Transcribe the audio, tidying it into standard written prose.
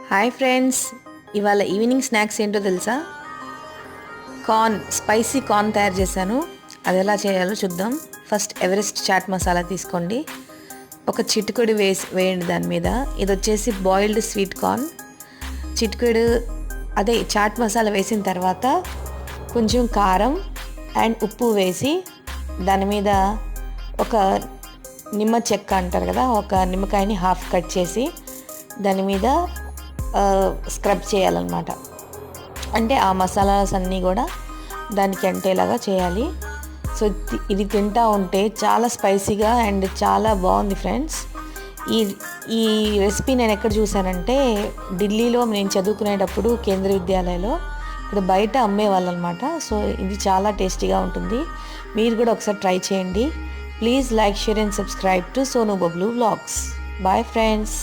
Hi friends, ఇవాళ evening snacks ఏంటో తెలుసా? స్పైసీ కార్న్ తయారు చేశాను. అది ఎలా చేయాలో చూద్దాం. ఫస్ట్ ఎవరెస్ట్ చాట్ మసాలా తీసుకోండి, ఒక చిటికెడు వేయండి దాని మీద. ఇది వచ్చేసి బాయిల్డ్ స్వీట్ కార్న్. చిటికెడు అదే చాట్ మసాలా వేసిన తర్వాత కొంచెం కారం అండ్ ఉప్పు వేసి దాని మీద ఒక నిమ్మ చెక్క అంటారు కదా, ఒక నిమ్మకాయని హాఫ్ కట్ చేసి దాని మీద స్క్రబ్ చేయాలన్నమాట. అంటే ఆ మసాలాస్ అన్నీ కూడా దానికి అంటేలాగా చేయాలి. సో ఇది తింటా ఉంటే చాలా స్పైసీగా అండ్ చాలా బాగుంది ఫ్రెండ్స్. ఈ రెసిపీ నేను ఎక్కడ చూసానంటే ఢిల్లీలో నేను చదువుకునేటప్పుడు కేంద్రీయ విద్యాలయంలో ఇక్కడ బయట అమ్మేవాళ్ళు అనమాట. సో ఇది చాలా టేస్టీగా ఉంటుంది. మీరు కూడా ఒకసారి ట్రై చేయండి. Please like, share and subscribe to Sonu Bablu vlogs. Bye friends.